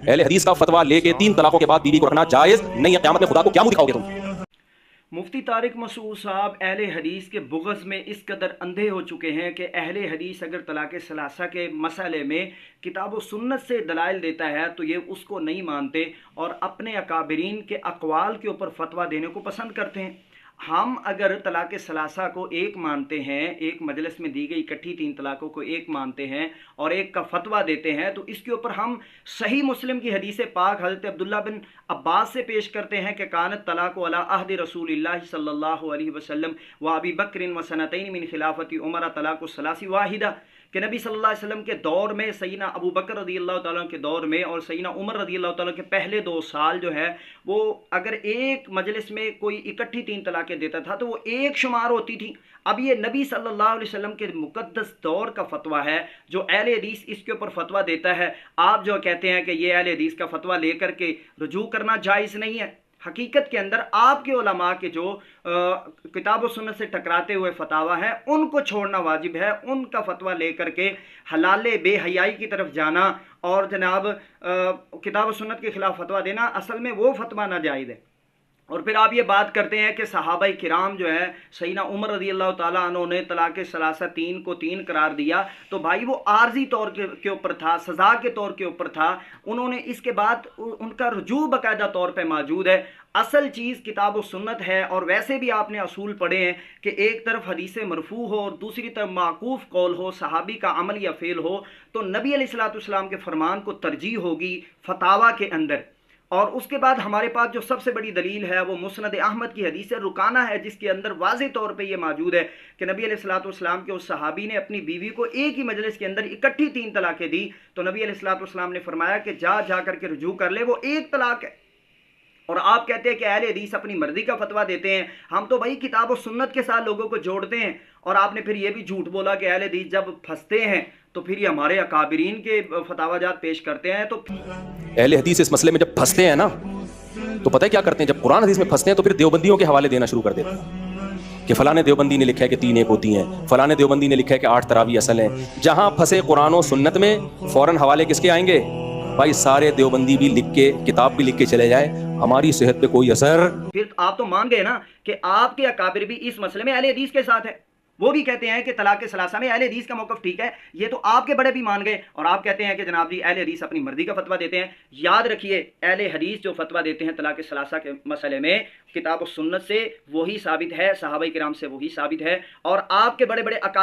اہل حدیث کا فتویٰ لے کے 3 طلاقوں کے بعد بیوی کو رکھنا جائز نہیں ہے، قیامت میں خدا کو کیا منہ دکھاؤ گے تم؟ مفتی طارق مسعود صاحب اہل حدیث کے بغض میں اس قدر اندھے ہو چکے ہیں کہ اہل حدیث اگر طلاق ثلاثہ کے مسئلے میں کتاب و سنت سے دلائل دیتا ہے تو یہ اس کو نہیں مانتے اور اپنے اکابرین کے اقوال کے اوپر فتویٰ دینے کو پسند کرتے ہیں۔ ہم اگر طلاق ثلاثہ کو ایک مانتے ہیں، ایک مجلس میں دی گئی اکٹھی 3 طلاقوں کو ایک مانتے ہیں اور ایک کا فتویٰ دیتے ہیں، تو اس کے اوپر ہم صحیح مسلم کی حدیث پاک حضرت عبداللہ بن عباس سے پیش کرتے ہیں کہ کانت طلاق علی عہد رسول اللہ صلی اللہ علیہ وسلم و ابی بکر و سنتین من خلافت عمر طلاق الثلاث واحدہ، کہ نبی صلی اللہ علیہ وسلم کے دور میں، سیدنا ابو بکر رضی اللہ تعالیٰ کے دور میں اور سیدنا عمر رضی اللہ تعالیٰ کے پہلے 2 سال جو ہے وہ اگر ایک مجلس میں کوئی اکٹھی 3 طلاقیں دیتا تھا تو وہ ایک شمار ہوتی تھی۔ اب یہ نبی صلی اللہ علیہ وسلم کے مقدس دور کا فتویٰ ہے، جو اہل حدیث اس کے اوپر فتویٰ دیتا ہے، آپ جو کہتے ہیں کہ یہ اہل حدیث کا فتویٰ لے کر کے رجوع کرنا جائز نہیں ہے۔ حقیقت کے اندر آپ کے علماء کے جو کتاب و سنت سے ٹکراتے ہوئے فتاویٰ ہیں ان کو چھوڑنا واجب ہے، ان کا فتویٰ لے کر کے حلال بے حیائی کی طرف جانا اور جناب کتاب و سنت کے خلاف فتویٰ دینا اصل میں وہ فتویٰ ناجائز ہے۔ اور پھر آپ یہ بات کرتے ہیں کہ صحابہ کرام جو ہے سیدنا عمر رضی اللہ تعالیٰ عنہ نے طلاق ثلاثہ 3 کو 3 قرار دیا، تو بھائی وہ عارضی طور کے اوپر تھا، سزا کے طور کے اوپر تھا، انہوں نے اس کے بعد ان کا رجوع باقاعدہ طور پہ موجود ہے۔ اصل چیز کتاب و سنت ہے، اور ویسے بھی آپ نے اصول پڑھے ہیں کہ ایک طرف حدیث مرفوع ہو اور دوسری طرف معقوف قول ہو، صحابی کا عمل یا فعل ہو، تو نبی علیہ الصلوۃ والسلام کے فرمان کو ترجیح ہوگی فتاویٰ کے اندر۔ اور اس کے بعد ہمارے پاس جو سب سے بڑی دلیل ہے وہ مسند احمد کی حدیث رکانہ ہے، جس کے اندر واضح طور پہ یہ موجود ہے کہ نبی علیہ الصلوۃ والسلام کے اس صحابی نے اپنی بیوی کو ایک ہی مجلس کے اندر اکٹھی 3 طلاقیں دی، تو نبی علیہ الصلوۃ والسلام نے فرمایا کہ جا کر کے رجوع کر لے، وہ ایک طلاق ہے۔ اور آپ کہتے ہیں کہ اہل حدیث اپنی مرضی کا فتویٰ دیتے ہیں، ہم تو بھائی کتاب و سنت کے ساتھ لوگوں کو جوڑتے ہیں۔ اور آپ نے پھر یہ بھی جھوٹ بولا کہ اہل حدیث جب پھنستے ہیں تو پھر یہ ہمارے اکابرین کے فتاویٰ جات پیش کرتے ہیں۔ تو اہل حدیث اس مسئلے میں جب پھنستے ہیں نا تو پتہ ہے کیا کرتے ہیں؟ جب قرآن حدیث میں پھنستے ہیں تو پھر دیوبندیوں کے حوالے دینا شروع کر دیتے ہیں کہ فلاں دیوبندی نے لکھا ہے کہ 3 ایک ہوتی ہیں، فلاں دیوبندی نے لکھا ہے کہ 8 تراویح اصل ہیں۔ جہاں پھنسے قرآن و سنت میں فوراً حوالے کس کے آئیں گے؟ بھائی سارے دیوبندی بھی لکھ کے، کتاب بھی لکھ کے چلے جائے، ہماری صحت پہ کوئی اثر۔ پھر آپ تو مان گئے نا کہ آپ کے اکابر بھی اس مسئلے میں اہل حدیث کے ساتھ ہے، وہ بھی کہتے ہیں کہ طلاق ثلاثہ میں اہل حدیث کا موقف ٹھیک ہے، یہ تو آپ کے بڑے بھی مان گئے، اور آپ کہتے ہیں کہ جناب جی اہل حدیث اپنی مرضی کا فتویٰ دیتے ہیں۔ یاد رکھیے اہل حدیث جو فتویٰ دیتے ہیں طلاق ثلاثہ کے مسئلے میں کتاب و سنت سے وہی ثابت ہے، صحابہ کرام سے وہی ثابت ہے، اور آپ کے بڑے بڑے اکابر